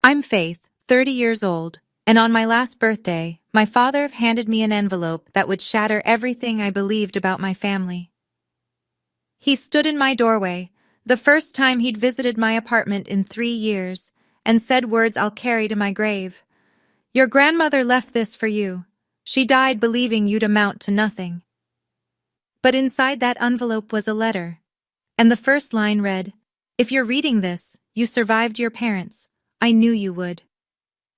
I'm Faith, 30 years old, and on my last birthday, my father handed me an envelope that would shatter everything I believed about my family. He stood in my doorway, the first time he'd visited my apartment in 3 years, and said words I'll carry to my grave. Your grandmother left this for you. She died believing you'd amount to nothing. But inside that envelope was a letter, and the first line read, If you're reading this, you survived your parents. I knew you would.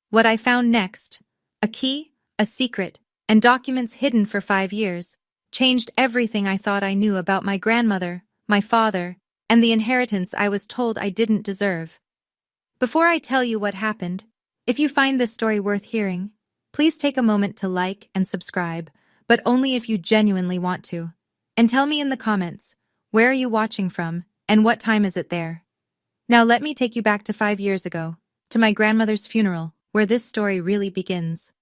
What I found next, a key, a secret, and documents hidden for 5 years, changed everything I thought I knew about my grandmother, my father, and the inheritance I was told I didn't deserve. Before I tell you what happened, if you find this story worth hearing, please take a moment to like and subscribe, but only if you genuinely want to. And tell me in the comments, where are you watching from, and what time is it there? Now let me take you back to 5 years ago, to my grandmother's funeral, where this story really begins.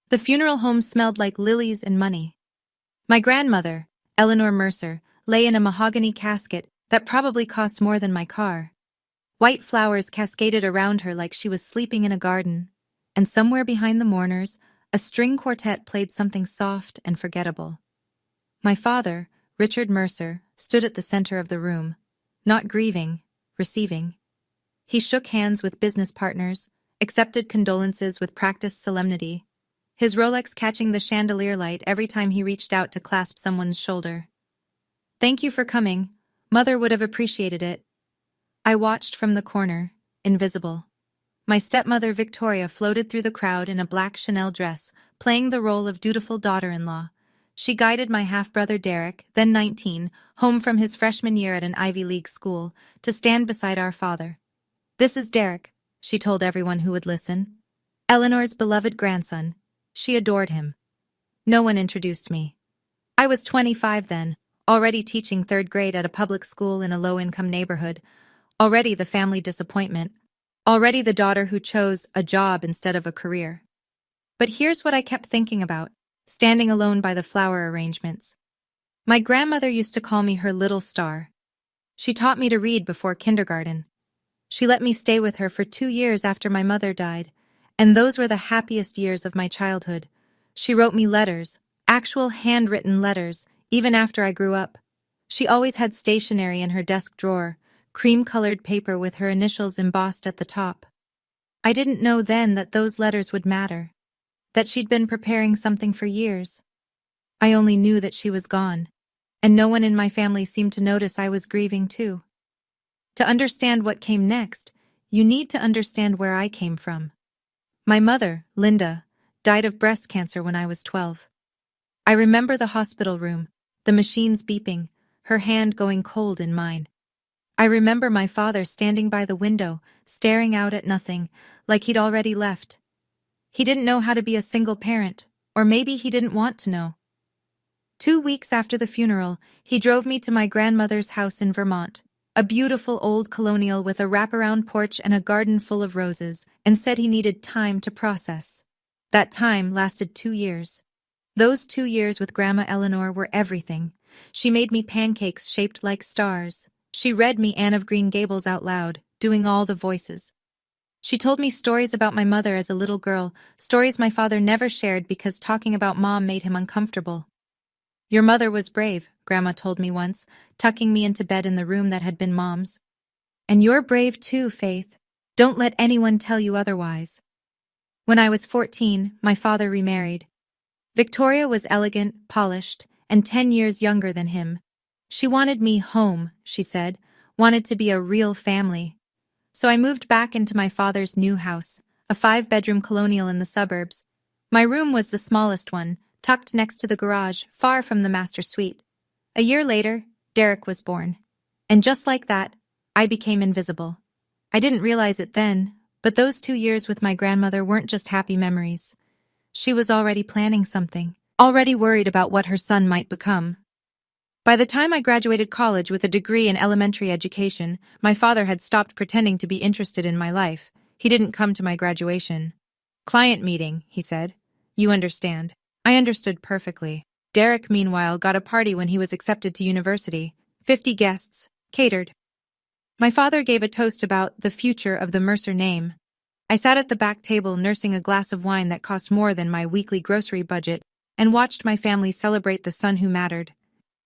The funeral home smelled like lilies and money. My grandmother, Eleanor Mercer, lay in a mahogany casket that probably cost more than my car. White flowers cascaded around her like she was sleeping in a garden, and somewhere behind the mourners, a string quartet played something soft and forgettable. My father, Richard Mercer, stood at the center of the room, not grieving, receiving. He shook hands with business partners, accepted condolences with practiced solemnity, his Rolex catching the chandelier light every time he reached out to clasp someone's shoulder. Thank you for coming. Mother would have appreciated it. I watched from the corner, invisible. My stepmother Victoria floated through the crowd in a black Chanel dress, playing the role of dutiful daughter-in-law. She guided my half-brother Derek, then 19, home from his freshman year at an Ivy League school, to stand beside our father. This is Derek, she told everyone who would listen. Eleanor's beloved grandson. She adored him. No one introduced me. I was 25 then, already teaching 3rd grade at a public school in a low-income neighborhood, already the family disappointment, already the daughter who chose a job instead of a career. But here's what I kept thinking about, standing alone by the flower arrangements. My grandmother used to call me her little star. She taught me to read before kindergarten. She let me stay with her for 2 years after my mother died, and those were the happiest years of my childhood. She wrote me letters, actual handwritten letters, even after I grew up. She always had stationery in her desk drawer, cream-colored paper with her initials embossed at the top. I didn't know then that those letters would matter, that she'd been preparing something for years. I only knew that she was gone, and no one in my family seemed to notice I was grieving too. To understand what came next, you need to understand where I came from. My mother, Linda, died of breast cancer when I was 12. I remember the hospital room, the machines beeping, her hand going cold in mine. I remember my father standing by the window, staring out at nothing, like he'd already left. He didn't know how to be a single parent, or maybe he didn't want to know. 2 weeks after the funeral, he drove me to my grandmother's house in Vermont, a beautiful old colonial with a wraparound porch and a garden full of roses, and said he needed time to process. That time lasted 2 years. Those 2 years with Grandma Eleanor were everything. She made me pancakes shaped like stars. She read me Anne of Green Gables out loud, doing all the voices. She told me stories about my mother as a little girl, stories my father never shared because talking about Mom made him uncomfortable. Your mother was brave, Grandma told me once, tucking me into bed in the room that had been Mom's. And you're brave too, Faith. Don't let anyone tell you otherwise. When I was 14, my father remarried. Victoria was elegant, polished, and 10 years younger than him. She wanted me home, she said, wanted to be a real family. So I moved back into my father's new house, a 5-bedroom colonial in the suburbs. My room was the smallest one, tucked next to the garage, far from the master suite. A year later, Derek was born. And just like that, I became invisible. I didn't realize it then, but those 2 years with my grandmother weren't just happy memories. She was already planning something, already worried about what her son might become. By the time I graduated college with a degree in elementary education, my father had stopped pretending to be interested in my life. He didn't come to my graduation. Client meeting, he said. You understand. I understood perfectly. Derek, meanwhile, got a party when he was accepted to university. 50 guests, catered. My father gave a toast about the future of the Mercer name. I sat at the back table nursing a glass of wine that cost more than my weekly grocery budget and watched my family celebrate the son who mattered.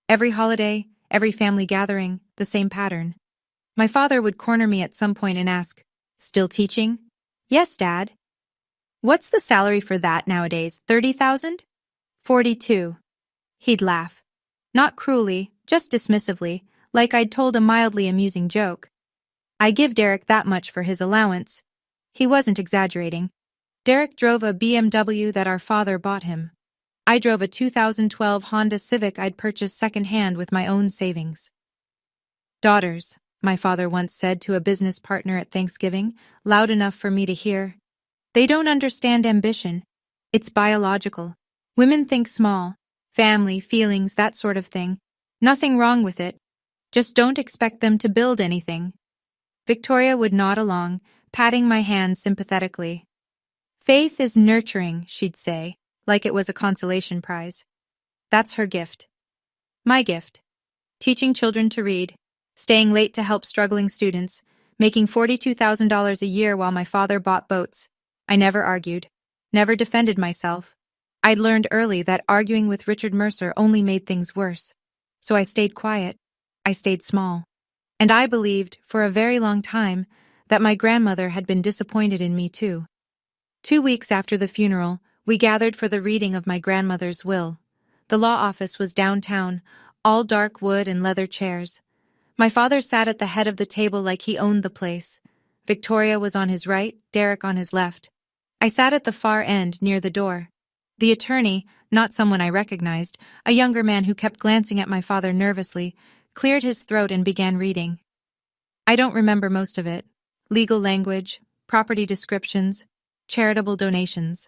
Every holiday, every family gathering, the same pattern. My father would corner me at some point and ask, "Still teaching?" "Yes, Dad." "What's the salary for that nowadays, 30,000? 42. He'd laugh. Not cruelly, just dismissively, like I'd told a mildly amusing joke. I give Derek that much for his allowance. He wasn't exaggerating. Derek drove a BMW that our father bought him. I drove a 2012 Honda Civic I'd purchased secondhand with my own savings. "Daughters," my father once said to a business partner at Thanksgiving, loud enough for me to hear. "They don't understand ambition. It's biological. Women think small. Family, feelings, that sort of thing. Nothing wrong with it. Just don't expect them to build anything." Victoria would nod along, patting my hand sympathetically. "Faith is nurturing," she'd say, like it was a consolation prize. That's her gift. My gift. Teaching children to read, staying late to help struggling students, making $42,000 a year while my father bought boats. I never argued, never defended myself. I'd learned early that arguing with Richard Mercer only made things worse. So I stayed quiet. I stayed small. And I believed, for a very long time, that my grandmother had been disappointed in me too. 2 weeks after the funeral, we gathered for the reading of my grandmother's will. The law office was downtown, all dark wood and leather chairs. My father sat at the head of the table like he owned the place. Victoria was on his right, Derek on his left. I sat at the far end, near the door. The attorney, not someone I recognized, a younger man who kept glancing at my father nervously, cleared his throat and began reading. I don't remember most of it. Legal language, property descriptions, charitable donations.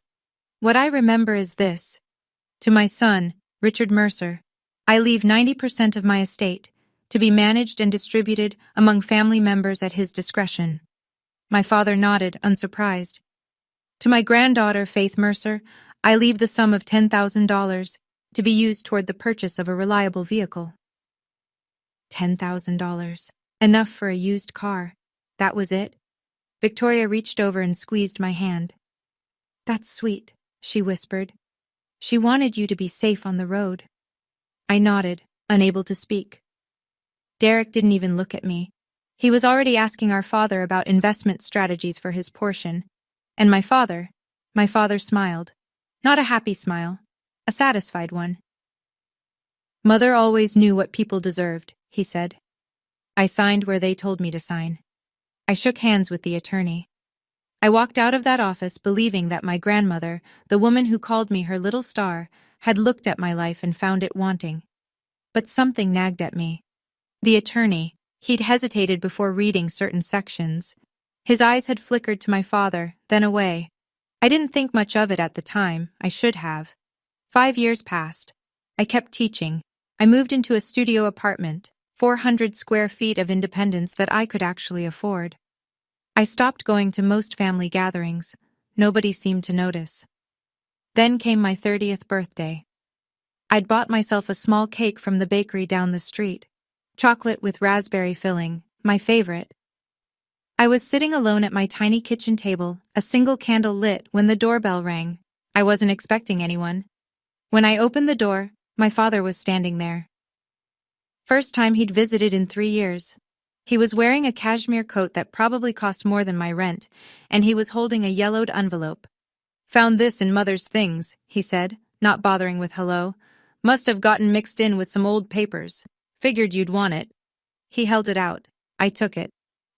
What I remember is this. To my son, Richard Mercer, I leave 90% of my estate, to be managed and distributed among family members at his discretion. My father nodded, unsurprised. To my granddaughter, Faith Mercer, I leave the sum of $10,000 to be used toward the purchase of a reliable vehicle. $10,000. Enough for a used car. That was it. Victoria reached over and squeezed my hand. "That's sweet," she whispered. "She wanted you to be safe on the road." I nodded, unable to speak. Derek didn't even look at me. He was already asking our father about investment strategies for his portion. And my father smiled. Not a happy smile, a satisfied one. "Mother always knew what people deserved," he said. I signed where they told me to sign. I shook hands with the attorney. I walked out of that office believing that my grandmother, the woman who called me her little star, had looked at my life and found it wanting. But something nagged at me. The attorney, he'd hesitated before reading certain sections. His eyes had flickered to my father, then away. I didn't think much of it at the time. I should have. 5 years passed. I kept teaching. I moved into a studio apartment, 400 square feet of independence that I could actually afford. I stopped going to most family gatherings. Nobody seemed to notice. Then came my 30th birthday. I'd bought myself a small cake from the bakery down the street. Chocolate with raspberry filling, my favorite. I was sitting alone at my tiny kitchen table, a single candle lit, when the doorbell rang. I wasn't expecting anyone. When I opened the door, my father was standing there. First time he'd visited in 3 years. He was wearing a cashmere coat that probably cost more than my rent, and he was holding a yellowed envelope. "Found this in Mother's things," he said, not bothering with hello. "Must have gotten mixed in with some old papers. Figured you'd want it." He held it out. I took it.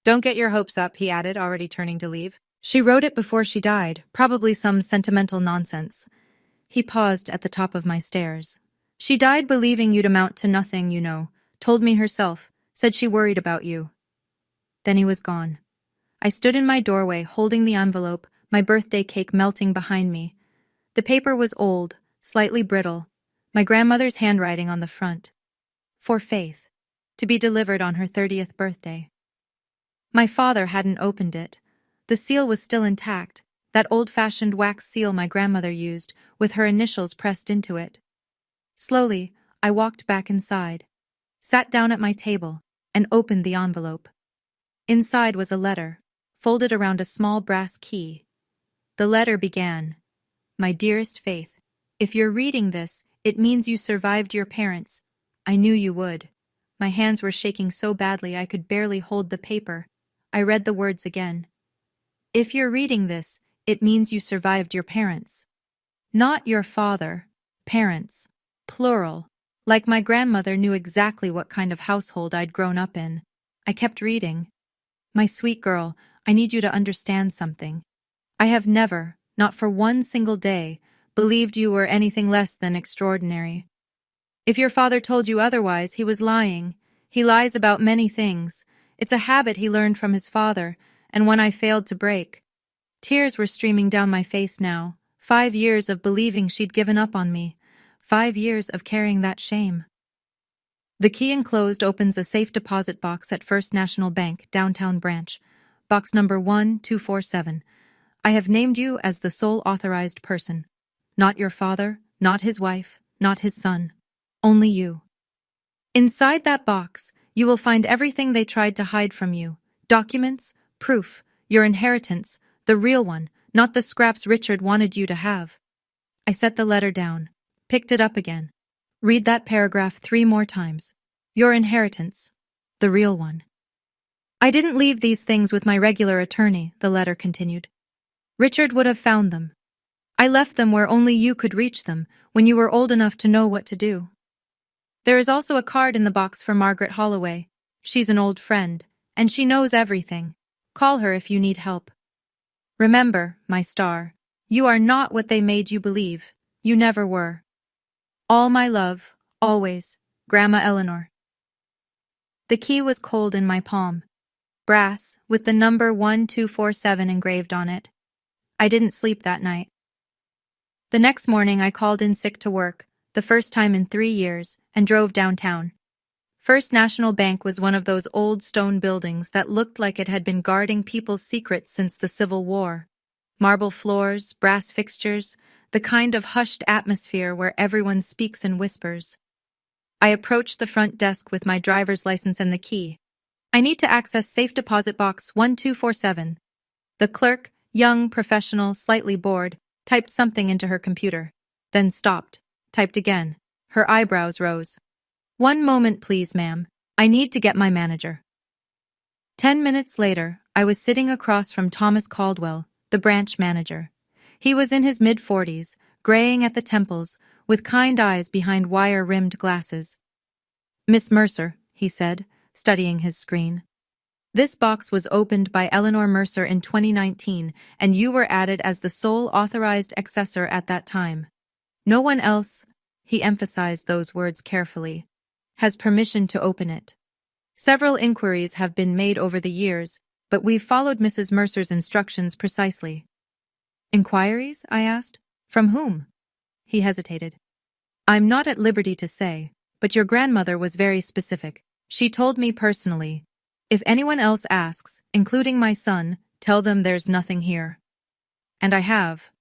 "Don't get your hopes up," he added, already turning to leave. "She wrote it before she died, probably some sentimental nonsense." He paused at the top of my stairs. "She died believing you'd amount to nothing, you know. Told me herself. Said she worried about you." Then he was gone. I stood in my doorway, holding the envelope, my birthday cake melting behind me. The paper was old, slightly brittle, my grandmother's handwriting on the front. For Faith, to be delivered on her 30th birthday. My father hadn't opened it. The seal was still intact, that old-fashioned wax seal my grandmother used, with her initials pressed into it. Slowly, I walked back inside, sat down at my table, and opened the envelope. Inside was a letter, folded around a small brass key. The letter began, "My dearest Faith, if you're reading this, it means you survived your parents. I knew you would." My hands were shaking so badly I could barely hold the paper. I read the words again. "If you're reading this, it means you survived your parents. Not your father, parents, plural. Like my grandmother knew exactly what kind of household I'd grown up in." I kept reading. "My sweet girl, I need you to understand something. I have never, not for one single day, believed you were anything less than extraordinary. If your father told you otherwise, he was lying. He lies about many things. It's a habit he learned from his father, and one I failed to break." Tears were streaming down my face now. 5 years of believing she'd given up on me. 5 years of carrying that shame. The key enclosed opens a safe deposit box at First National Bank, downtown branch. Box number 1247. "I have named you as the sole authorized person. Not your father, not his wife, not his son. Only you. Inside that box, you will find everything they tried to hide from you. Documents, proof, your inheritance, the real one, not the scraps Richard wanted you to have." I set the letter down, picked it up again. "Read that paragraph 3 more times. Your inheritance, the real one." "I didn't leave these things with my regular attorney," the letter continued. "Richard would have found them. I left them where only you could reach them, when you were old enough to know what to do. There is also a card in the box for Margaret Holloway. She's an old friend, and she knows everything. Call her if you need help. Remember, my star, you are not what they made you believe. You never were. All my love, always, Grandma Eleanor." The key was cold in my palm. Brass, with the number 1247 engraved on it. I didn't sleep that night. The next morning I called in sick to work, the first time in 3 years, and drove downtown. First National Bank was one of those old stone buildings that looked like it had been guarding people's secrets since the Civil War. Marble floors, brass fixtures, the kind of hushed atmosphere where everyone speaks in whispers. I approached the front desk with my driver's license and the key. "I need to access safe deposit box 1247. The clerk, young, professional, slightly bored, typed something into her computer, then stopped, typed again. Her eyebrows rose. "1 moment, please, ma'am. I need to get my manager." 10 minutes later, I was sitting across from Thomas Caldwell, the branch manager. He was in his mid-40s, graying at the temples, with kind eyes behind wire-rimmed glasses. "Miss Mercer," he said, studying his screen. "This box was opened by Eleanor Mercer in 2019, and you were added as the sole authorized accessor at that time. No one else," he emphasized those words carefully, "has permission to open it. Several inquiries have been made over the years, but we've followed Mrs. Mercer's instructions precisely." "Inquiries?" I asked. "From whom?" He hesitated. "I'm not at liberty to say, but your grandmother was very specific. She told me personally, 'If anyone else asks, including my son, tell them there's nothing here.' And I have."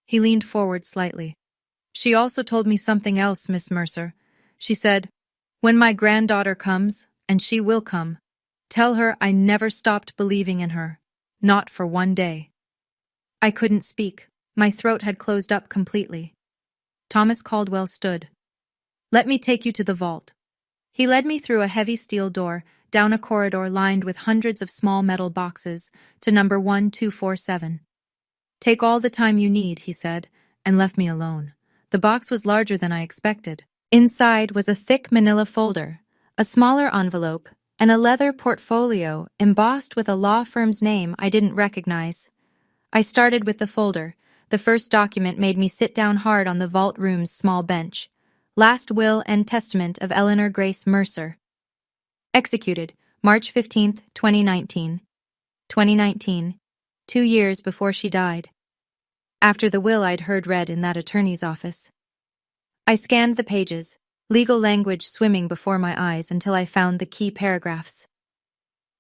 He leaned forward slightly. "She also told me something else, Miss Mercer. She said, 'When my granddaughter comes, and she will come, tell her I never stopped believing in her. Not for one day.'" I couldn't speak. My throat had closed up completely. Thomas Caldwell stood. "Let me take you to the vault." He led me through a heavy steel door, down a corridor lined with hundreds of small metal boxes, to number 1247. "Take all the time you need," he said, and left me alone. The box was larger than I expected. Inside was a thick manila folder, a smaller envelope, and a leather portfolio embossed with a law firm's name I didn't recognize. I started with the folder. The first document made me sit down hard on the vault room's small bench. Last Will and Testament of Eleanor Grace Mercer. Executed, March 15, 2019. 2019, 2 years before she died. After the will I'd heard read in that attorney's office. I scanned the pages, legal language swimming before my eyes until I found the key paragraphs.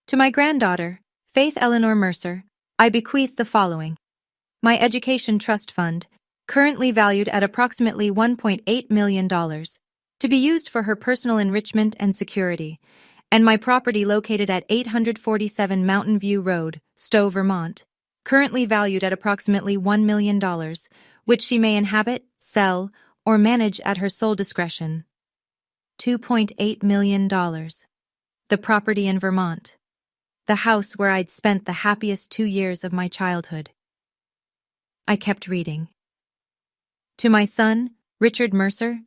"To my granddaughter, Faith Eleanor Mercer, I bequeath the following. My education trust fund, currently valued at approximately $1.8 million, to be used for her personal enrichment and security, and my property located at 847 Mountain View Road, Stowe, Vermont, currently valued at approximately $1 million, which she may inhabit, sell, or manage at her sole discretion. $2.8 million. The property in Vermont. The house where I'd spent the happiest 2 years of my childhood. I kept reading. To my son, Richard Mercer,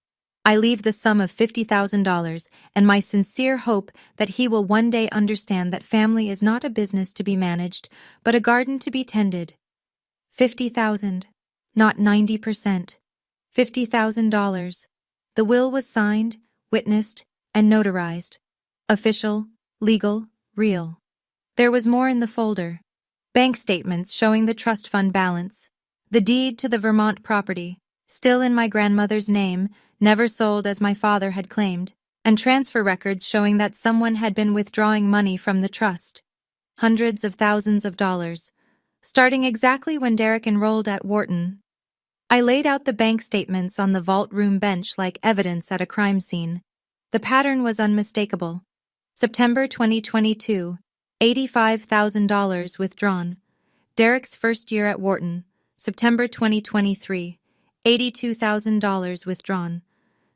I leave the sum of $50,000 and my sincere hope that he will one day understand that family is not a business to be managed, but a garden to be tended. 50,000, not 90%. $50,000. The will was signed, witnessed, and notarized. Official, legal, real. There was more in the folder. Bank statements showing the trust fund balance. The deed to the Vermont property, still in my grandmother's name, never sold as my father had claimed, and transfer records showing that someone had been withdrawing money from the trust. Hundreds of thousands of dollars. Starting exactly when Derek enrolled at Wharton. I laid out the bank statements on the vault room bench like evidence at a crime scene. The pattern was unmistakable. September 2022, $85,000 withdrawn. Derek's first year at Wharton, September 2023, $82,000 withdrawn.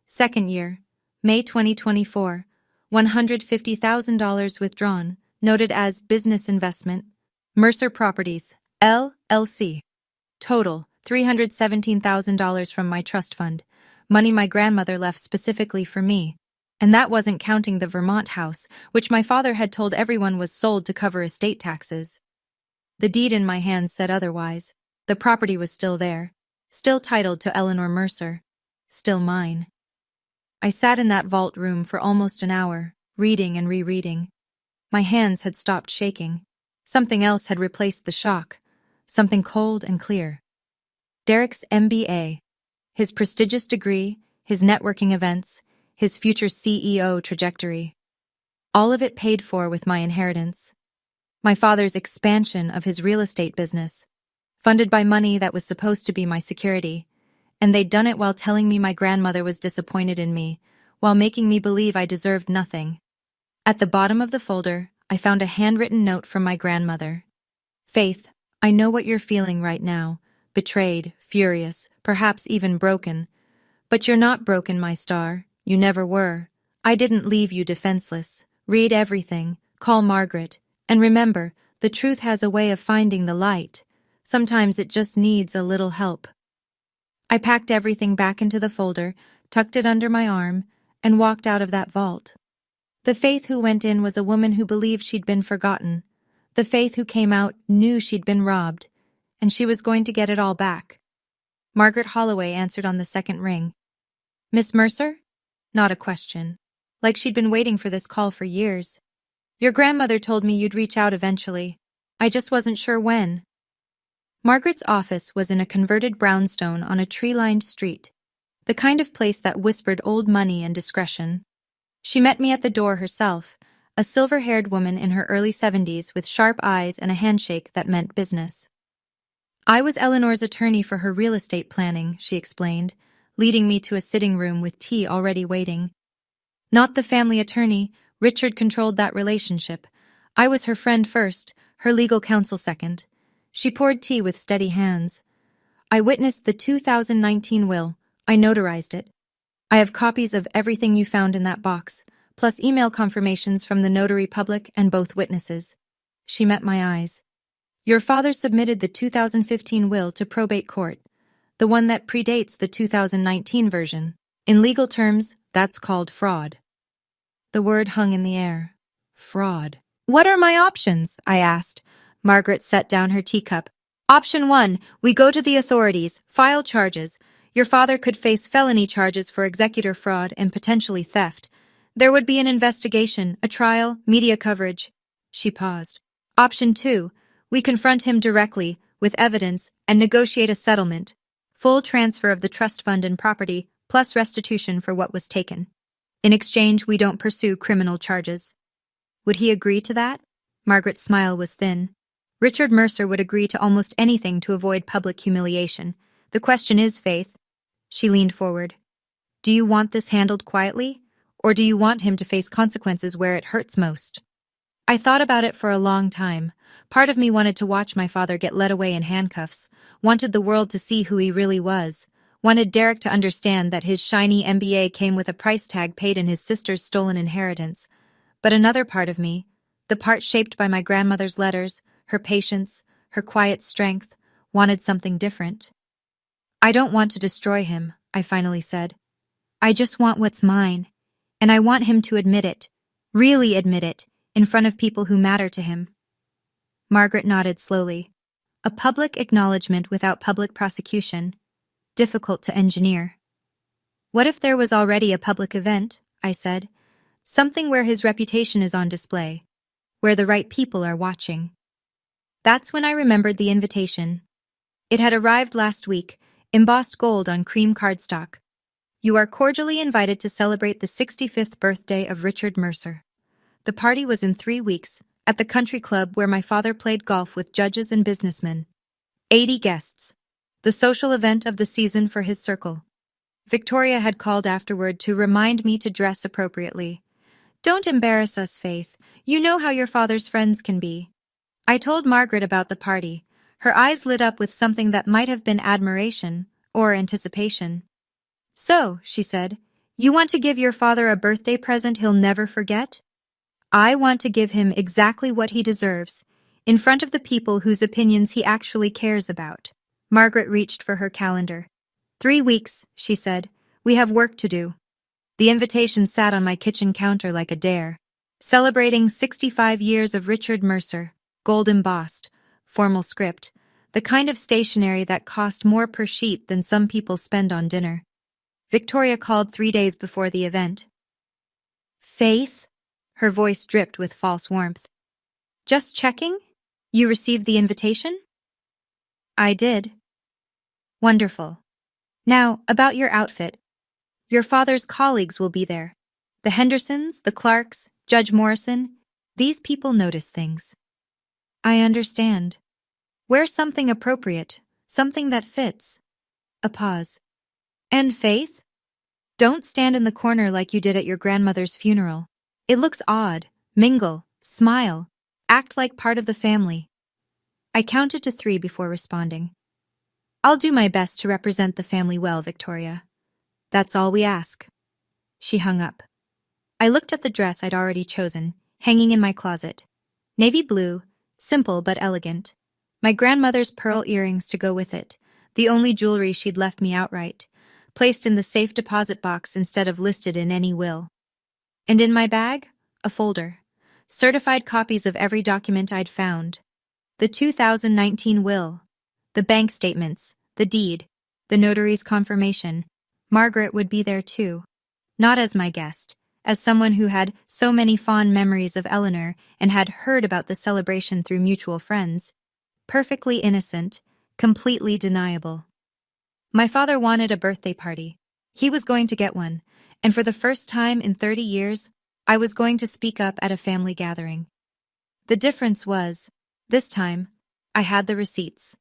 Second year, May 2024, $150,000 withdrawn, noted as business investment. Mercer Properties, LLC. Total, $317,000 from my trust fund, money my grandmother left specifically for me. And that wasn't counting the Vermont house, which my father had told everyone was sold to cover estate taxes. The deed in my hands said otherwise. The property was still there, still titled to Eleanor Mercer, still mine. I sat in that vault room for almost an hour, reading and rereading. My hands had stopped shaking. Something else had replaced the shock, something cold and clear. Derek's MBA, his prestigious degree, his networking events, his future CEO trajectory. All of it paid for with my inheritance. My father's expansion of his real estate business, funded by money that was supposed to be my security, and they'd done it while telling me my grandmother was disappointed in me, while making me believe I deserved nothing. At the bottom of the folder, I found a handwritten note from my grandmother. Faith, I know what you're feeling right now, betrayed, furious, perhaps even broken. But you're not broken, my star. You never were. I didn't leave you defenseless. Read everything, call Margaret, and remember, the truth has a way of finding the light. Sometimes it just needs a little help. I packed everything back into the folder, tucked it under my arm, and walked out of that vault. The Faith who went in was a woman who believed she'd been forgotten. The Faith who came out knew she'd been robbed, and she was going to get it all back. Margaret Holloway answered on the second ring. Miss Mercer? Not a question. Like she'd been waiting for this call for years. Your grandmother told me you'd reach out eventually. I just wasn't sure when. Margaret's office was in a converted brownstone on a tree-lined street, the kind of place that whispered old money and discretion. She met me at the door herself, a silver-haired woman in her early 70s with sharp eyes and a handshake that meant business. I was Eleanor's attorney for her real estate planning, she explained, leading me to a sitting room with tea already waiting. Not the family attorney, Richard controlled that relationship. I was her friend first, her legal counsel second. She poured tea with steady hands. I witnessed the 2019 will. I notarized it. I have copies of everything you found in that box, plus email confirmations from the notary public and both witnesses. She met my eyes. Your father submitted the 2015 will to probate court, the one that predates the 2019 version. In legal terms, that's called fraud. The word hung in the air. Fraud. What are my options? I asked. Margaret set down her teacup. Option 1, we go to the authorities, file charges. Your father could face felony charges for executor fraud and potentially theft. There would be an investigation, a trial, media coverage. She paused. Option 2, we confront him directly, with evidence, and negotiate a settlement. Full transfer of the trust fund and property, plus restitution for what was taken. In exchange, we don't pursue criminal charges. Would he agree to that? Margaret's smile was thin. Richard Mercer would agree to almost anything to avoid public humiliation. The question is, Faith. She leaned forward. Do you want this handled quietly? Or do you want him to face consequences where it hurts most? I thought about it for a long time. Part of me wanted to watch my father get led away in handcuffs, wanted the world to see who he really was, wanted Derek to understand that his shiny MBA came with a price tag paid in his sister's stolen inheritance. But another part of me, the part shaped by my grandmother's letters, her patience, her quiet strength, wanted something different. I don't want to destroy him, I finally said. I just want what's mine. And I want him to admit it, really admit it, in front of people who matter to him. Margaret nodded slowly. A public acknowledgement without public prosecution. Difficult to engineer. What if there was already a public event, I said. Something where his reputation is on display, where the right people are watching. That's when I remembered the invitation. It had arrived last week, embossed gold on cream cardstock. You are cordially invited to celebrate the 65th birthday of Richard Mercer. The party was in 3 weeks, at the country club where my father played golf with judges and businessmen. 80 guests. The social event of the season for his circle. Victoria had called afterward to remind me to dress appropriately. Don't embarrass us, Faith. You know how your father's friends can be. I told Margaret about the party. Her eyes lit up with something that might have been admiration or anticipation. So, she said, you want to give your father a birthday present he'll never forget? I want to give him exactly what he deserves, in front of the people whose opinions he actually cares about. Margaret reached for her calendar. 3 weeks, she said. We have work to do. The invitation sat on my kitchen counter like a dare. Celebrating 65 years of Richard Mercer, gold embossed, formal script, the kind of stationery that cost more per sheet than some people spend on dinner. Victoria called 3 days before the event. Faith? Her voice dripped with false warmth. Just checking? You received the invitation? I did. Wonderful. Now, about your outfit. Your father's colleagues will be there. The Hendersons, the Clarks, Judge Morrison. These people notice things. I understand. Wear something appropriate, something that fits. A pause. And Faith? Don't stand in the corner like you did at your grandmother's funeral. It looks odd. Mingle, smile, act like part of the family. I counted to 3 before responding. I'll do my best to represent the family well, Victoria. That's all we ask. She hung up. I looked at the dress I'd already chosen, hanging in my closet. Navy blue, simple but elegant. My grandmother's pearl earrings to go with it, the only jewelry she'd left me outright, placed in the safe deposit box instead of listed in any will. And in my bag, a folder. Certified copies of every document I'd found. The 2019 will, the bank statements, the deed, the notary's confirmation. Margaret would be there too. Not as my guest, as someone who had so many fond memories of Eleanor and had heard about the celebration through mutual friends. Perfectly innocent, completely deniable. My father wanted a birthday party. He was going to get one, and for the first time in 30 years, I was going to speak up at a family gathering. The difference was, this time, I had the receipts.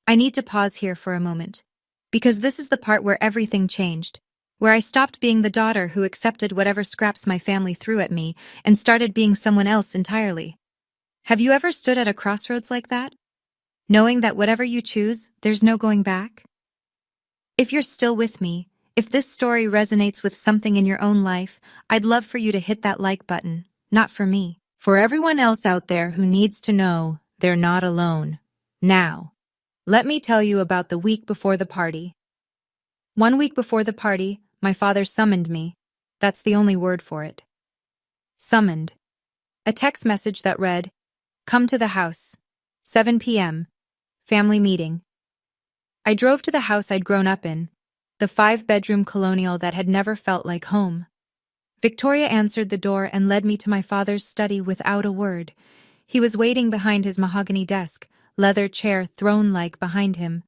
I need to pause here for a moment, because this is the part where everything changed, where I stopped being the daughter who accepted whatever scraps my family threw at me and started being someone else entirely. Have you ever stood at a crossroads like that? Knowing that whatever you choose, there's no going back? If you're still with me, if this story resonates with something in your own life, I'd love for you to hit that like button, not for me. For everyone else out there who needs to know they're not alone. Now, let me tell you about the week before the party. 1 week before the party, my father summoned me. That's the only word for it. Summoned. A text message that read, "Come to the house. 7 p.m. Family meeting." I drove to the house I'd grown up in, the 5-bedroom colonial that had never felt like home. Victoria answered the door and led me to my father's study without a word. He was waiting behind his mahogany desk, leather chair throne-like behind him.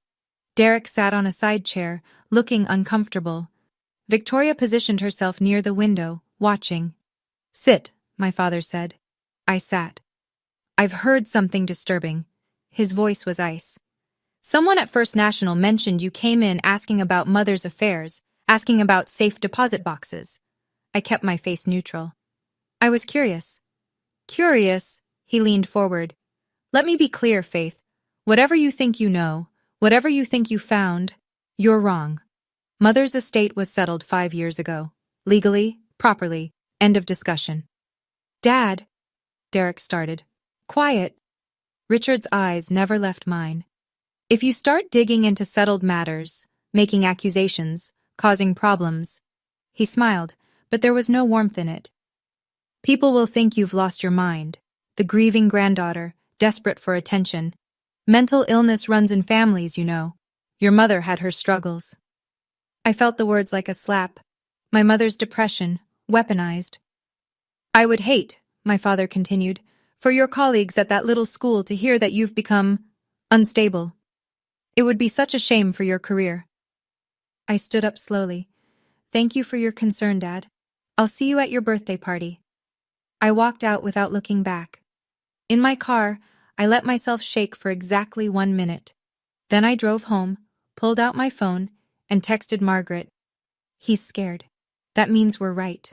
Derek sat on a side chair, looking uncomfortable. Victoria positioned herself near the window, watching. "Sit," my father said. I sat. "I've heard something disturbing." His voice was ice. "Someone at First National mentioned you came in asking about mother's affairs, asking about safe deposit boxes." I kept my face neutral. I was curious. Curious, he leaned forward. Let me be clear, Faith. Whatever you think you know, whatever you think you found, you're wrong. Mother's estate was settled 5 years ago. Legally, properly, end of discussion. Dad, Derek started. Quiet. Richard's eyes never left mine. If you start digging into settled matters, making accusations, causing problems. He smiled, but there was no warmth in it. People will think you've lost your mind. The grieving granddaughter, desperate for attention. Mental illness runs in families, you know. Your mother had her struggles. I felt the words like a slap. My mother's depression, weaponized. I would hate, my father continued, for your colleagues at that little school to hear that you've become unstable. It would be such a shame for your career. I stood up slowly. Thank you for your concern, Dad. I'll see you at your birthday party. I walked out without looking back. In my car, I let myself shake for exactly 1 minute. Then I drove home, pulled out my phone, and texted Margaret. He's scared. That means we're right.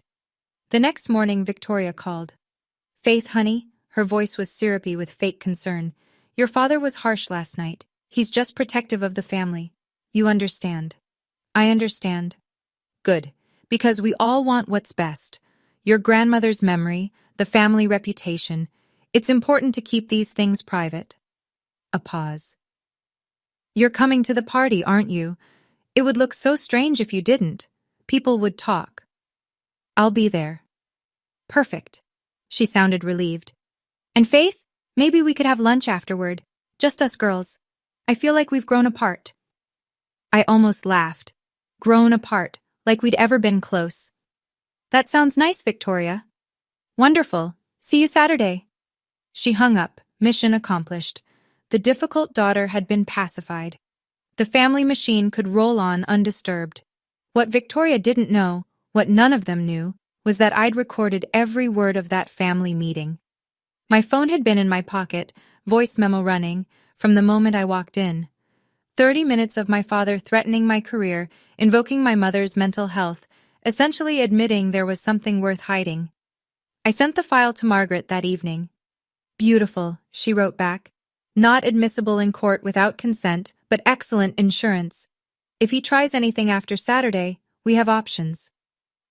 The next morning, Victoria called. Faith, honey, her voice was syrupy with fake concern. Your father was harsh last night. He's just protective of the family. You understand. I understand. Good, because we all want what's best. Your grandmother's memory, the family reputation. It's important to keep these things private. A pause. You're coming to the party, aren't you? It would look so strange if you didn't. People would talk. I'll be there. Perfect. She sounded relieved. And Faith, maybe we could have lunch afterward. Just us girls. I feel like we've grown apart. I almost laughed. Grown apart, like we'd ever been close. That sounds nice, Victoria. Wonderful. See you Saturday. She hung up, mission accomplished. The difficult daughter had been pacified. The family machine could roll on undisturbed. What Victoria didn't know, what none of them knew, was that I'd recorded every word of that family meeting. My phone had been in my pocket, voice memo running, from the moment I walked in. 30 minutes of my father threatening my career, invoking my mother's mental health, essentially admitting there was something worth hiding. I sent the file to Margaret that evening. Beautiful, she wrote back. Not admissible in court without consent, but excellent insurance. If he tries anything after Saturday, we have options.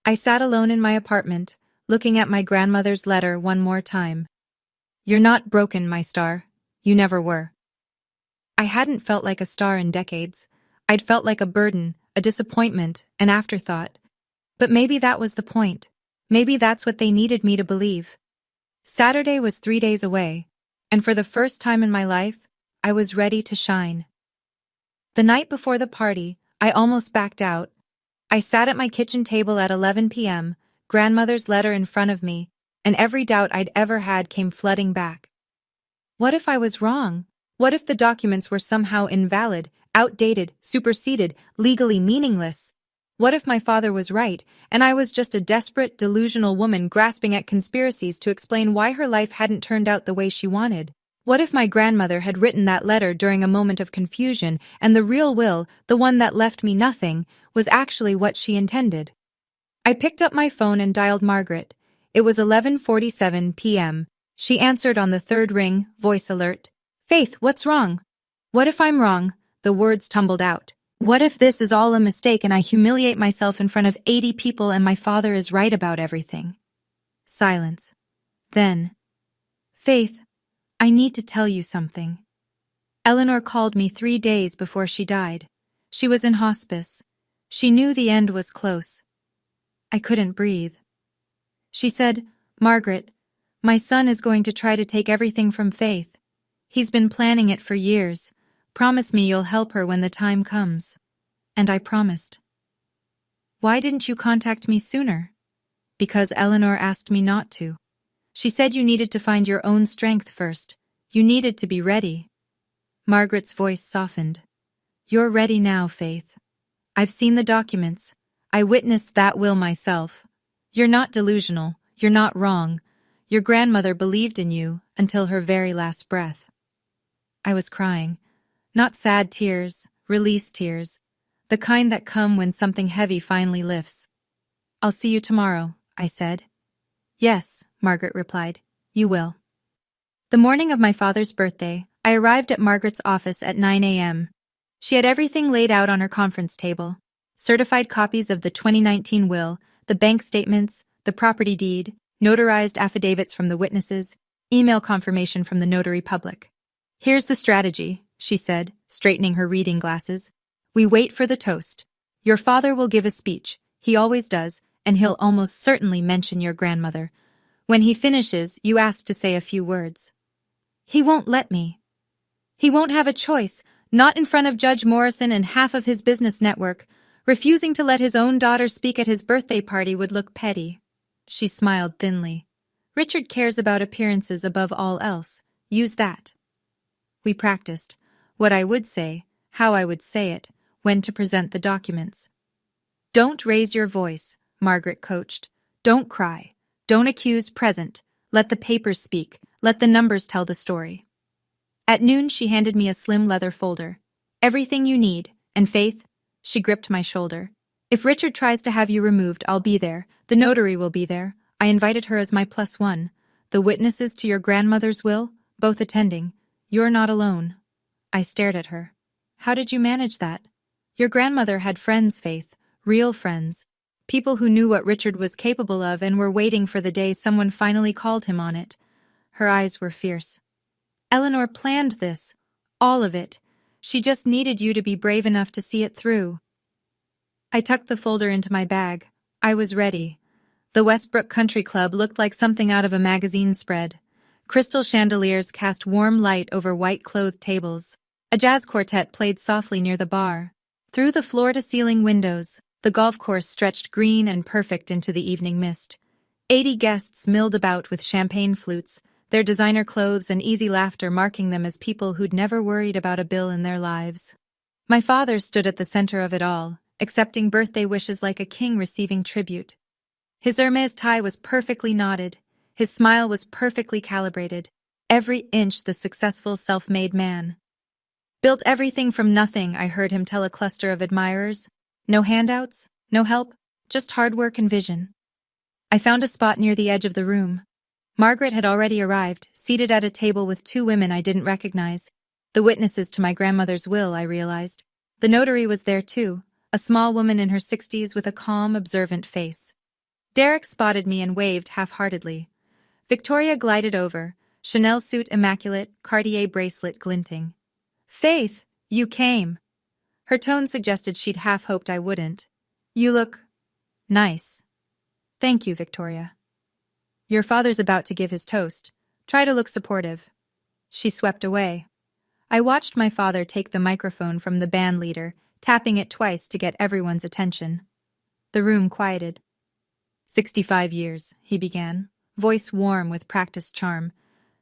I sat alone in my apartment, looking at my grandmother's letter one more time. You're not broken, my star. You never were. I hadn't felt like a star in decades. I'd felt like a burden, a disappointment, an afterthought. But maybe that was the point. Maybe that's what they needed me to believe. Saturday was 3 days away, and for the first time in my life, I was ready to shine. The night before the party, I almost backed out. I sat at my kitchen table at 11 p.m., grandmother's letter in front of me, and every doubt I'd ever had came flooding back. What if I was wrong? What if the documents were somehow invalid, outdated, superseded, legally meaningless? What if my father was right, and I was just a desperate, delusional woman grasping at conspiracies to explain why her life hadn't turned out the way she wanted? What if my grandmother had written that letter during a moment of confusion, and the real will, the one that left me nothing, was actually what she intended? I picked up my phone and dialed Margaret. It was 11:47 p.m. She answered on the third ring, voice alert. Faith, what's wrong? What if I'm wrong? The words tumbled out. What if this is all a mistake and I humiliate myself in front of 80 people and my father is right about everything? Silence. Then, Faith, I need to tell you something. Eleanor called me 3 days before she died. She was in hospice. She knew the end was close. I couldn't breathe. She said, Margaret, my son is going to try to take everything from Faith. He's been planning it for years. Promise me you'll help her when the time comes. And I promised. Why didn't you contact me sooner? Because Eleanor asked me not to. She said you needed to find your own strength first. You needed to be ready. Margaret's voice softened. You're ready now, Faith. I've seen the documents. I witnessed that will myself. You're not delusional. You're not wrong. Your grandmother believed in you until her very last breath. I was crying. Not sad tears, release tears. The kind that come when something heavy finally lifts. I'll see you tomorrow, I said. Yes, Margaret replied. You will. The morning of my father's birthday, I arrived at Margaret's office at 9 a.m. She had everything laid out on her conference table. Certified copies of the 2019 will, the bank statements, the property deed, notarized affidavits from the witnesses, email confirmation from the notary public. Here's the strategy, she said, straightening her reading glasses. We wait for the toast. Your father will give a speech, he always does, and he'll almost certainly mention your grandmother. When he finishes, you ask to say a few words. He won't let me. He won't have a choice, not in front of Judge Morrison and half of his business network. Refusing to let his own daughter speak at his birthday party would look petty. She smiled thinly. Richard cares about appearances above all else. Use that. We practiced. What I would say, how I would say it, when to present the documents. Don't raise your voice, Margaret coached. Don't cry. Don't accuse present. Let the papers speak. Let the numbers tell the story. At noon, she handed me a slim leather folder. Everything you need, and Faith, she gripped my shoulder. If Richard tries to have you removed, I'll be there. The notary will be there. I invited her as my +1. The witnesses to your grandmother's will, both attending. You're not alone. I stared at her. How did you manage that? Your grandmother had friends, Faith. Real friends. People who knew what Richard was capable of and were waiting for the day someone finally called him on it. Her eyes were fierce. Eleanor planned this. All of it. She just needed you to be brave enough to see it through. I tucked the folder into my bag. I was ready. The Westbrook Country Club looked like something out of a magazine spread. Crystal chandeliers cast warm light over white-clothed tables. A jazz quartet played softly near the bar. Through the floor-to-ceiling windows, the golf course stretched green and perfect into the evening mist. 80 guests milled about with champagne flutes, their designer clothes and easy laughter marking them as people who'd never worried about a bill in their lives. My father stood at the center of it all, accepting birthday wishes like a king receiving tribute. His Hermes tie was perfectly knotted. His smile was perfectly calibrated. Every inch the successful self-made man. Built everything from nothing, I heard him tell a cluster of admirers. No handouts, no help, just hard work and vision. I found a spot near the edge of the room. Margaret had already arrived, seated at a table with 2 women I didn't recognize. The witnesses to my grandmother's will, I realized. The notary was there too, a small woman in her 60s with a calm, observant face. Derek spotted me and waved half-heartedly. Victoria glided over, Chanel suit immaculate, Cartier bracelet glinting. Faith, you came. Her tone suggested she'd half-hoped I wouldn't. You look nice. Thank you, Victoria. Your father's about to give his toast. Try to look supportive. She swept away. I watched my father take the microphone from the band leader, tapping it twice to get everyone's attention. The room quieted. 65 years, he began, voice warm with practiced charm.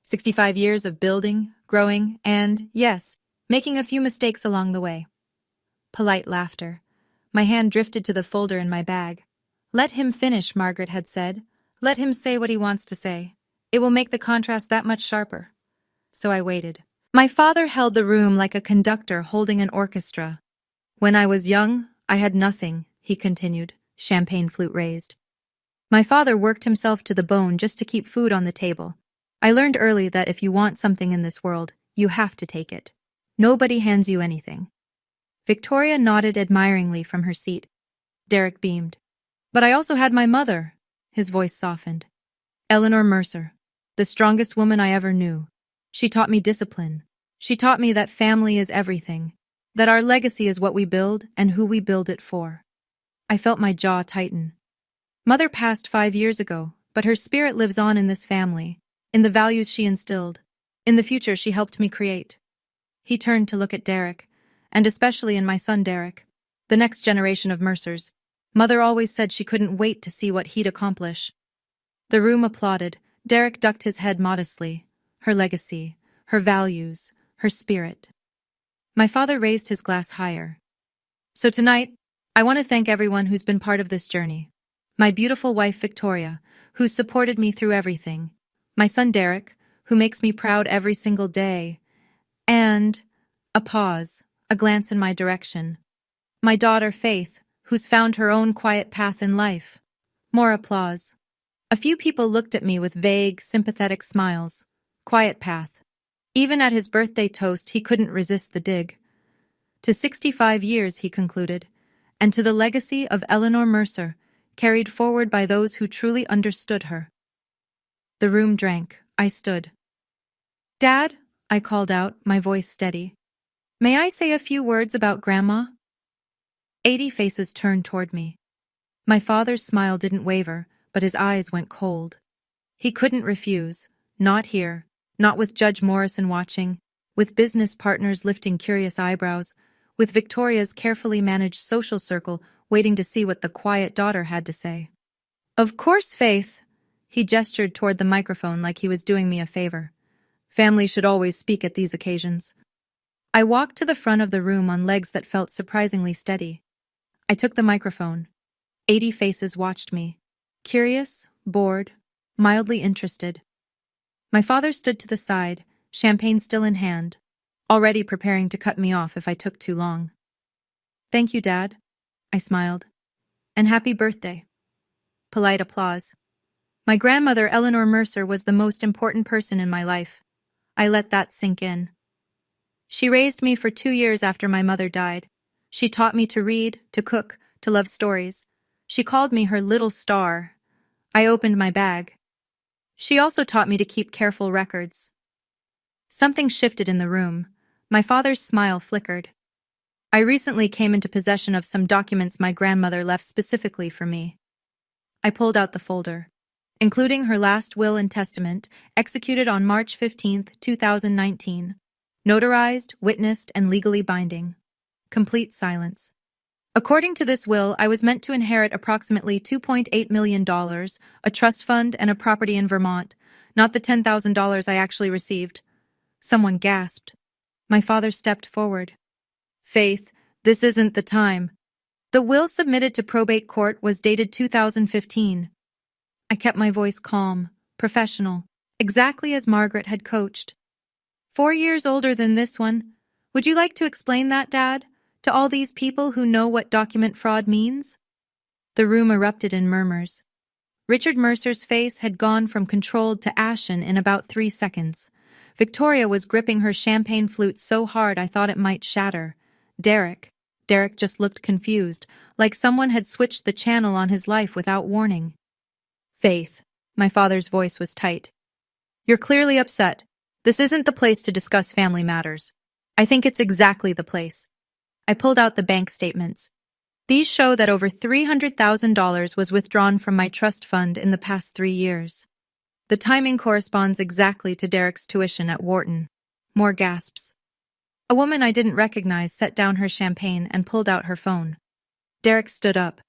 65 years of building, growing, and, yes, making a few mistakes along the way. Polite laughter. My hand drifted to the folder in my bag. Let him finish, Margaret had said. Let him say what he wants to say. It will make the contrast that much sharper. So I waited. My father held the room like a conductor holding an orchestra. When I was young, I had nothing, he continued, champagne flute raised. My father worked himself to the bone just to keep food on the table. I learned early that if you want something in this world, you have to take it. Nobody hands you anything. Victoria nodded admiringly from her seat. Derek beamed. But I also had my mother. His voice softened. Eleanor Mercer, the strongest woman I ever knew. She taught me discipline. She taught me that family is everything, that our legacy is what we build and who we build it for. I felt my jaw tighten. Mother passed 5 years ago, but her spirit lives on in this family, in the values she instilled, in the future she helped me create. He turned to look at Derek, and especially in my son Derek, the next generation of Mercers. Mother always said she couldn't wait to see what he'd accomplish. The room applauded. Derek ducked his head modestly. Her legacy, her values, her spirit. My father raised his glass higher. So tonight, I want to thank everyone who's been part of this journey. My beautiful wife Victoria, who's supported me through everything. My son Derek, who makes me proud every single day. And a pause, a glance in my direction. My daughter Faith, who's found her own quiet path in life. More applause. A few people looked at me with vague, sympathetic smiles. Quiet path. Even at his birthday toast, he couldn't resist the dig. To 65 years, he concluded, and to the legacy of Eleanor Mercer, carried forward by those who truly understood her. The room drank. I stood. "Dad," I called out, my voice steady. "May I say a few words about Grandma?" 80 faces turned toward me. My father's smile didn't waver, but his eyes went cold. He couldn't refuse. Not here. Not with Judge Morrison watching, with business partners lifting curious eyebrows, with Victoria's carefully managed social circle waiting to see what the quiet daughter had to say. "Of course, Faith." He gestured toward the microphone like he was doing me a favor. "Family should always speak at these occasions." I walked to the front of the room on legs that felt surprisingly steady. I took the microphone. 80 faces watched me. Curious, bored, mildly interested. My father stood to the side, champagne still in hand, already preparing to cut me off if I took too long. "Thank you, Dad," I smiled. "And happy birthday." Polite applause. My grandmother, Eleanor Mercer, was the most important person in my life. I let that sink in. She raised me for 2 years after my mother died. She taught me to read, to cook, to love stories. She called me her little star. I opened my bag. She also taught me to keep careful records. Something shifted in the room. My father's smile flickered. "I recently came into possession of some documents my grandmother left specifically for me." I pulled out the folder, including her last will and testament, executed on March 15, 2019. Notarized, witnessed, and legally binding. Complete silence. According to this will, I was meant to inherit approximately $2.8 million, a trust fund, and a property in Vermont, not the $10,000 I actually received. Someone gasped. My father stepped forward. "Faith, this isn't the time." The will submitted to probate court was dated 2015. I kept my voice calm, professional, exactly as Margaret had coached. 4 years older than this one. Would you like to explain that, Dad, to all these people who know what document fraud means? The room erupted in murmurs. Richard Mercer's face had gone from controlled to ashen in about 3 seconds. Victoria was gripping her champagne flute so hard I thought it might shatter. Derek just looked confused, like someone had switched the channel on his life without warning. "Faith," my father's voice was tight. "You're clearly upset. This isn't the place to discuss family matters." "I think it's exactly the place." I pulled out the bank statements. These show that over $300,000 was withdrawn from my trust fund in the past 3 years. The timing corresponds exactly to Derek's tuition at Wharton. More gasps. A woman I didn't recognize set down her champagne and pulled out her phone. Derek stood up.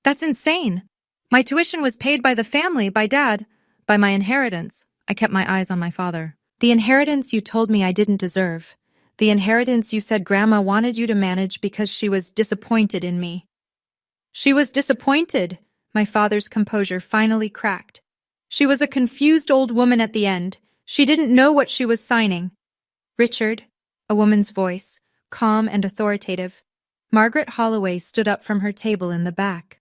"That's insane! My tuition was paid by the family, by Dad, by my inheritance." I kept my eyes on my father. "The inheritance you told me I didn't deserve. The inheritance you said Grandma wanted you to manage because she was disappointed in me." "She was disappointed," my father's composure finally cracked. "She was a confused old woman at the end. She didn't know what she was signing." "Richard," a woman's voice, calm and authoritative. Margaret Holloway stood up from her table in the back.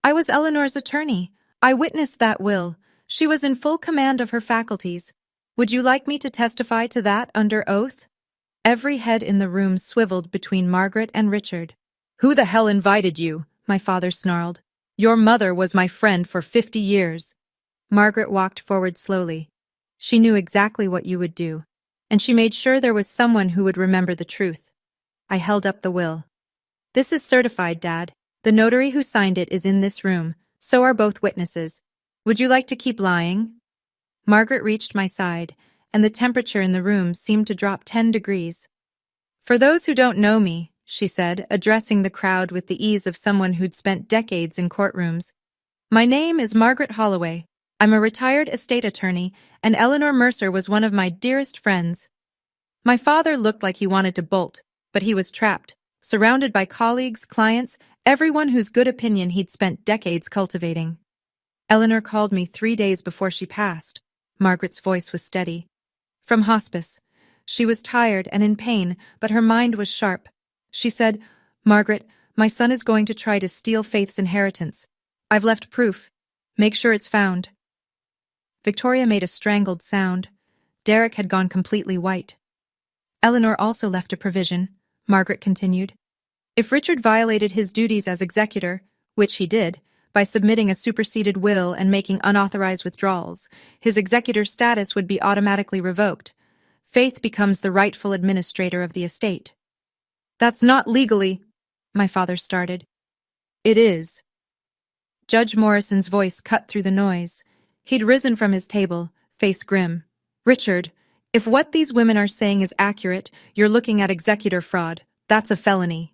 "I was Eleanor's attorney. I witnessed that will. She was in full command of her faculties. Would you like me to testify to that under oath?" Every head in the room swiveled between Margaret and Richard. "Who the hell invited you?" my father snarled. "Your mother was my friend for 50 years. Margaret walked forward slowly. She knew exactly what you would do, and she made sure there was someone who would remember the truth. I held up the will. "This is certified, Dad. The notary who signed it is in this room. So are both witnesses. Would you like to keep lying?" Margaret reached my side, and the temperature in the room seemed to drop 10 degrees. "For those who don't know me," she said, addressing the crowd with the ease of someone who'd spent decades in courtrooms, "my name is Margaret Holloway. I'm a retired estate attorney, and Eleanor Mercer was one of my dearest friends." My father looked like he wanted to bolt, but he was trapped, surrounded by colleagues, clients, everyone whose good opinion he'd spent decades cultivating. "Eleanor called me 3 days before she passed." Margaret's voice was steady. "From hospice. She was tired and in pain, but her mind was sharp. She said, 'Margaret, my son is going to try to steal Faith's inheritance. I've left proof. Make sure it's found.' Victoria made a strangled sound. Derek had gone completely white. Eleanor also left a provision, Margaret continued. If Richard violated his duties as executor, which he did, by submitting a superseded will and making unauthorized withdrawals, his executor status would be automatically revoked. Faith becomes the rightful administrator of the estate. That's not legally, my father started. It is. Judge Morrison's voice cut through the noise. He'd risen from his table, face grim. Richard, if what these women are saying is accurate, you're looking at executor fraud. That's a felony.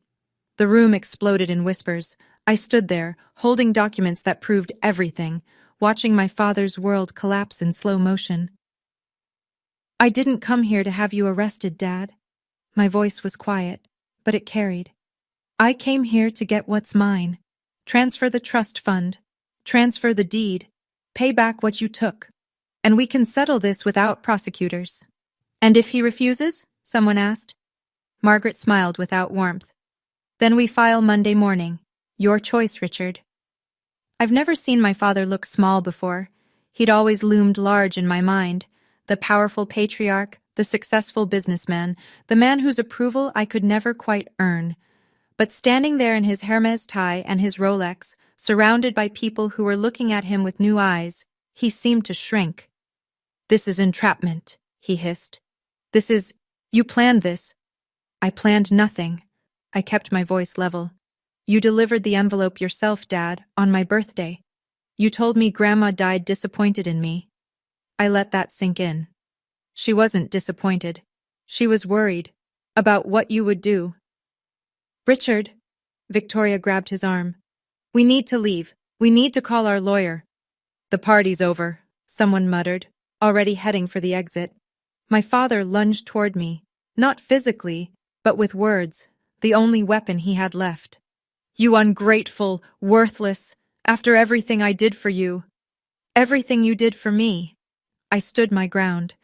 The room exploded in whispers. I stood there, holding documents that proved everything, watching my father's world collapse in slow motion. I didn't come here to have you arrested, Dad. My voice was quiet, but it carried. I came here to get what's mine. Transfer the trust fund. Transfer the deed. Pay back what you took. And we can settle this without prosecutors. And if he refuses? Someone asked. Margaret smiled without warmth. Then we file Monday morning. Your choice, Richard. I've never seen my father look small before. He'd always loomed large in my mind. The powerful patriarch, the successful businessman, the man whose approval I could never quite earn. But standing there in his Hermes tie and his Rolex, surrounded by people who were looking at him with new eyes, he seemed to shrink. This is entrapment, he hissed. You planned this. I planned nothing. I kept my voice level. You delivered the envelope yourself, Dad, on my birthday. You told me Grandma died disappointed in me. I let that sink in. She wasn't disappointed. She was worried about what you would do. Richard, Victoria grabbed his arm. We need to leave. We need to call our lawyer. The party's over, someone muttered, already heading for the exit. My father lunged toward me, not physically, but with words, the only weapon he had left. You ungrateful, worthless, after everything I did for you. Everything you did for me. I stood my ground.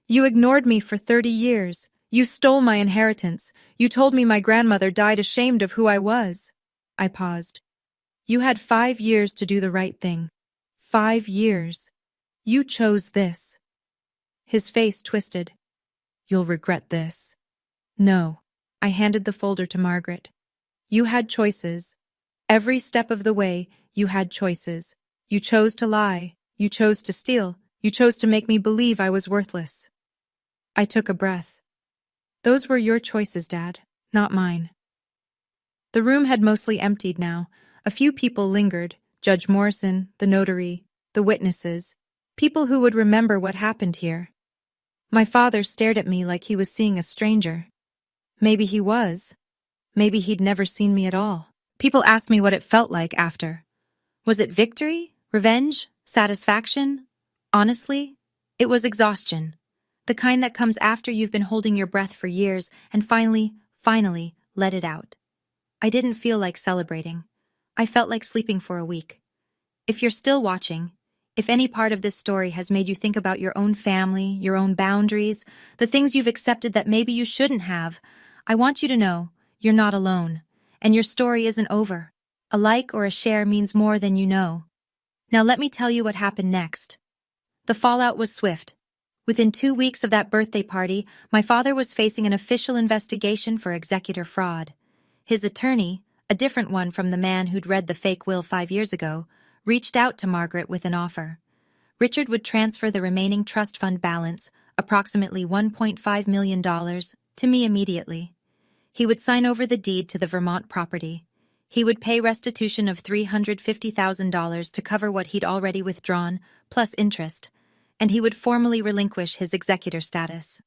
You ignored me for 30 years. You stole my inheritance. You told me my grandmother died ashamed of who I was. I paused. You had 5 years to do the right thing. 5 years. You chose this. His face twisted. You'll regret this. No. I handed the folder to Margaret. You had choices. Every step of the way, you had choices. You chose to lie. You chose to steal. You chose to make me believe I was worthless. I took a breath. Those were your choices, Dad, not mine. The room had mostly emptied now. A few people lingered, Judge Morrison, the notary, the witnesses, people who would remember what happened here. My father stared at me like he was seeing a stranger. Maybe he was. Maybe he'd never seen me at all. People asked me what it felt like after. Was it victory? Revenge? Satisfaction? Honestly, it was exhaustion. The kind that comes after you've been holding your breath for years and finally let it out. I didn't feel like celebrating. I felt like sleeping for a week. If you're still watching, if any part of this story has made you think about your own family, your own boundaries, the things you've accepted that maybe you shouldn't have, I want you to know you're not alone, and your story isn't over. A like or a share means more than you know. Now let me tell you what happened next. The fallout was swift. Within 2 weeks of that birthday party, my father was facing an official investigation for executor fraud. His attorney, a different one from the man who'd read the fake will 5 years ago, reached out to Margaret with an offer. Richard would transfer the remaining trust fund balance, approximately $1.5 million, to me immediately. He would sign over the deed to the Vermont property. He would pay restitution of $350,000 to cover what he'd already withdrawn, plus interest, and he would formally relinquish his executor status.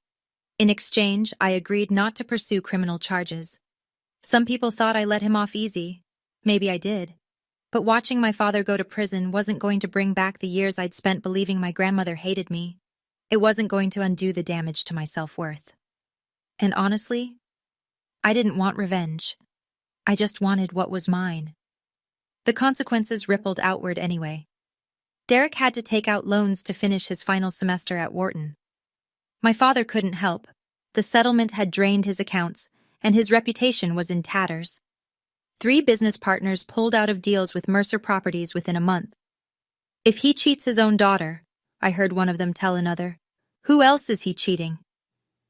In exchange, I agreed not to pursue criminal charges. Some people thought I let him off easy. Maybe I did. But watching my father go to prison wasn't going to bring back the years I'd spent believing my grandmother hated me. It wasn't going to undo the damage to my self-worth. And honestly, I didn't want revenge. I just wanted what was mine. The consequences rippled outward anyway. Derek had to take out loans to finish his final semester at Wharton. My father couldn't help. The settlement had drained his accounts, and his reputation was in tatters. 3 business partners pulled out of deals with Mercer Properties within a month. If he cheats his own daughter, I heard one of them tell another. Who else is he cheating?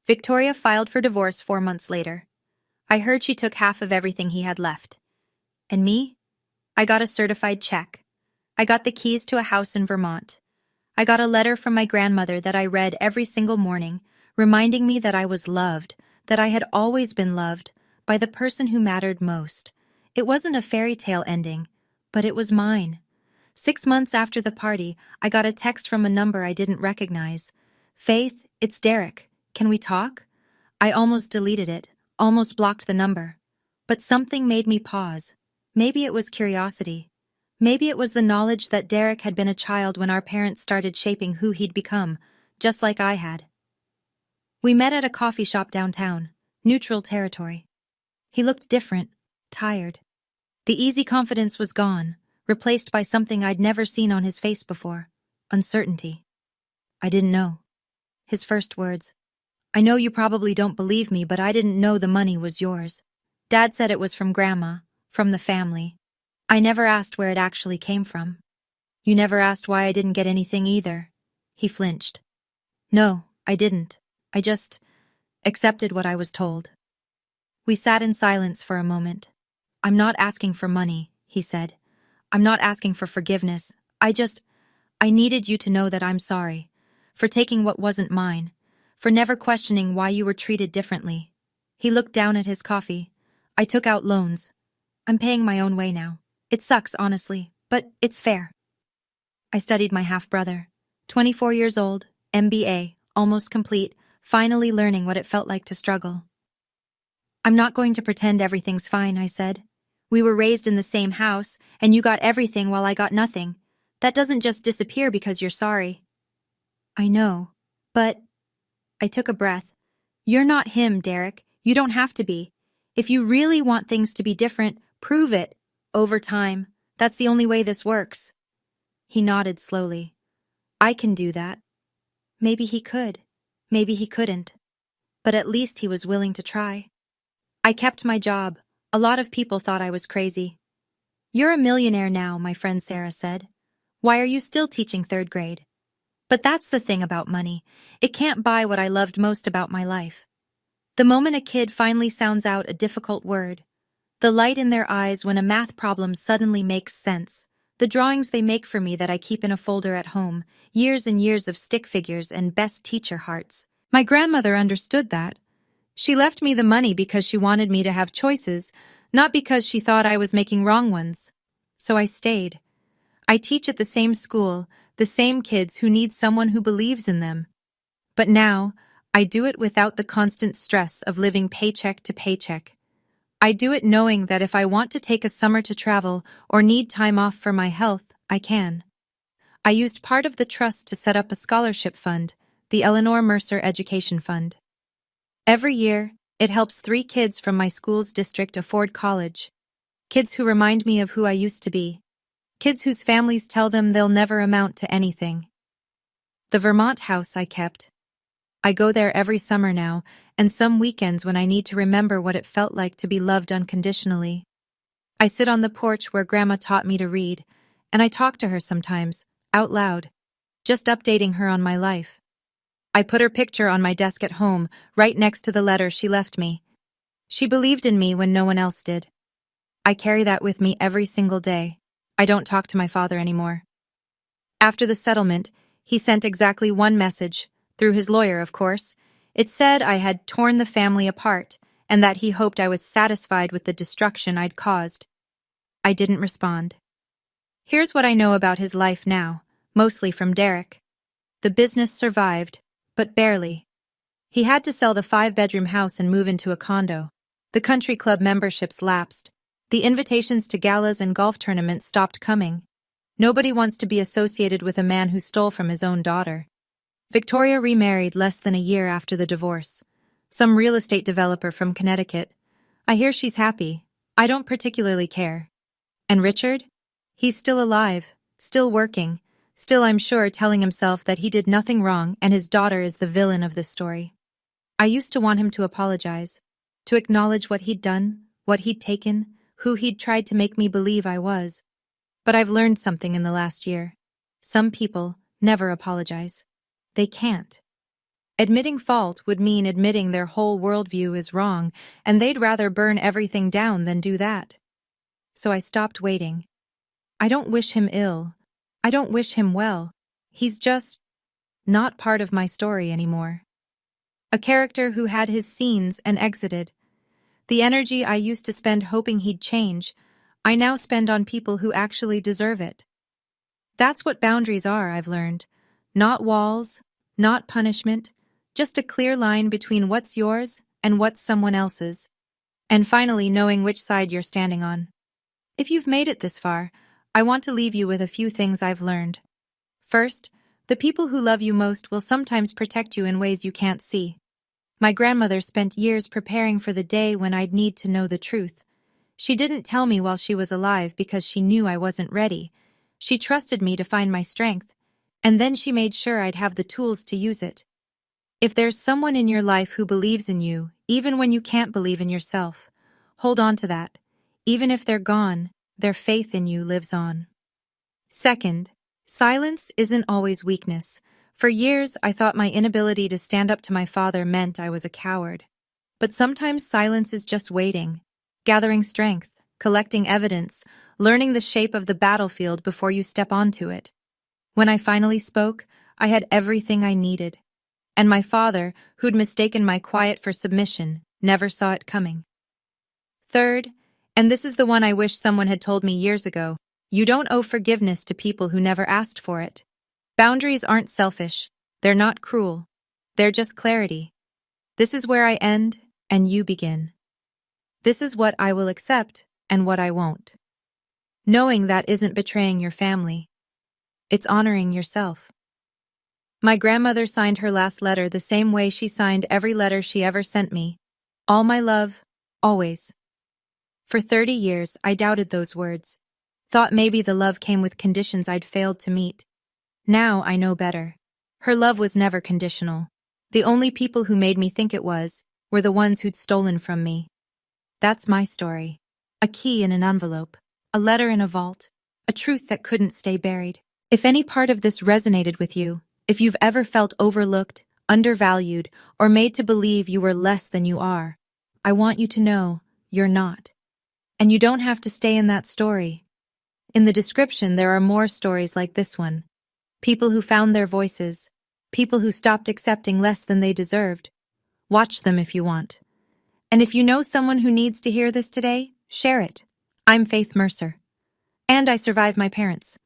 Victoria filed for divorce 4 months later. I heard she took half of everything he had left. And me? I got a certified check. I got the keys to a house in Vermont. I got a letter from my grandmother that I read every single morning, reminding me that I was loved, that I had always been loved, by the person who mattered most. It wasn't a fairy tale ending, but it was mine. 6 months after the party, I got a text from a number I didn't recognize. Faith, it's Derek. Can we talk? I almost deleted it, almost blocked the number. But something made me pause. Maybe it was curiosity. Maybe it was the knowledge that Derek had been a child when our parents started shaping who he'd become, just like I had. We met at a coffee shop downtown, neutral territory. He looked different, tired. The easy confidence was gone, replaced by something I'd never seen on his face before, uncertainty. I didn't know. His first words. I know you probably don't believe me, but I didn't know the money was yours. Dad said it was from Grandma, from the family. I never asked where it actually came from. You never asked why I didn't get anything either. He flinched. No, I didn't. I just accepted what I was told. We sat in silence for a moment. I'm not asking for money, he said. I'm not asking for forgiveness. I needed you to know that I'm sorry. For taking what wasn't mine. For never questioning why you were treated differently. He looked down at his coffee. I took out loans. I'm paying my own way now. It sucks, honestly, but it's fair. I studied my half-brother. 24 years old, MBA, almost complete, finally learning what it felt like to struggle. I'm not going to pretend everything's fine, I said. We were raised in the same house, and you got everything while I got nothing. That doesn't just disappear because you're sorry. I know, but... I took a breath. You're not him, Derek. You don't have to be. If you really want things to be different, prove it. Over time. That's the only way this works. He nodded slowly. I can do that. Maybe he could. Maybe he couldn't. But at least he was willing to try. I kept my job. A lot of people thought I was crazy. You're a millionaire now, my friend Sarah said. Why are you still teaching 3rd grade? But that's the thing about money. It can't buy what I loved most about my life. The moment a kid finally sounds out a difficult word, the light in their eyes when a math problem suddenly makes sense, the drawings they make for me that I keep in a folder at home, years and years of stick figures and best teacher hearts. My grandmother understood that. She left me the money because she wanted me to have choices, not because she thought I was making wrong ones. So I stayed. I teach at the same school, the same kids who need someone who believes in them. But now, I do it without the constant stress of living paycheck to paycheck. I do it knowing that if I want to take a summer to travel or need time off for my health, I can. I used part of the trust to set up a scholarship fund, the Eleanor Mercer Education Fund. Every year, it helps 3 kids from my school's district afford college. Kids who remind me of who I used to be. Kids whose families tell them they'll never amount to anything. The Vermont house I kept. I go there every summer now, and some weekends when I need to remember what it felt like to be loved unconditionally. I sit on the porch where Grandma taught me to read, and I talk to her sometimes, out loud, just updating her on my life. I put her picture on my desk at home, right next to the letter she left me. She believed in me when no one else did. I carry that with me every single day. I don't talk to my father anymore. After the settlement, he sent exactly one message, through his lawyer, of course. It said I had torn the family apart, and that he hoped I was satisfied with the destruction I'd caused. I didn't respond. Here's what I know about his life now, mostly from Derek. The business survived, but barely. He had to sell the 5-bedroom house and move into a condo. The country club memberships lapsed. The invitations to galas and golf tournaments stopped coming. Nobody wants to be associated with a man who stole from his own daughter. Victoria remarried less than a year after the divorce. Some real estate developer from Connecticut. I hear she's happy. I don't particularly care. And Richard? He's still alive, still working, still I'm sure telling himself that he did nothing wrong and his daughter is the villain of this story. I used to want him to apologize, to acknowledge what he'd done, what he'd taken, who he'd tried to make me believe I was. But I've learned something in the last year. Some people, never apologize. They can't. Admitting fault would mean admitting their whole worldview is wrong, and they'd rather burn everything down than do that. So I stopped waiting. I don't wish him ill. I don't wish him well. He's just not part of my story anymore. A character who had his scenes and exited. The energy I used to spend hoping he'd change, I now spend on people who actually deserve it. That's what boundaries are, I've learned. Not walls, not punishment, just a clear line between what's yours and what's someone else's. And finally, knowing which side you're standing on. If you've made it this far, I want to leave you with a few things I've learned. First, the people who love you most will sometimes protect you in ways you can't see. My grandmother spent years preparing for the day when I'd need to know the truth. She didn't tell me while she was alive because she knew I wasn't ready. She trusted me to find my strength, and then she made sure I'd have the tools to use it. If there's someone in your life who believes in you, even when you can't believe in yourself, hold on to that. Even if they're gone, their faith in you lives on. Second, silence isn't always weakness. For years, I thought my inability to stand up to my father meant I was a coward. But sometimes silence is just waiting, gathering strength, collecting evidence, learning the shape of the battlefield before you step onto it. When I finally spoke, I had everything I needed. And my father, who'd mistaken my quiet for submission, never saw it coming. Third, and this is the one I wish someone had told me years ago, you don't owe forgiveness to people who never asked for it. Boundaries aren't selfish. They're not cruel. They're just clarity. This is where I end, and you begin. This is what I will accept, and what I won't. Knowing that isn't betraying your family. It's honoring yourself. My grandmother signed her last letter the same way she signed every letter she ever sent me. All my love, always. For 30 years, I doubted those words. Thought maybe the love came with conditions I'd failed to meet. Now I know better. Her love was never conditional. The only people who made me think it was were the ones who'd stolen from me. That's my story. A key in an envelope, a letter in a vault, a truth that couldn't stay buried. If any part of this resonated with you, if you've ever felt overlooked, undervalued, or made to believe you were less than you are, I want you to know you're not. And you don't have to stay in that story. In the description, there are more stories like this one. People who found their voices. People who stopped accepting less than they deserved. Watch them if you want. And if you know someone who needs to hear this today, share it. I'm Faith Mercer. And I survived my parents.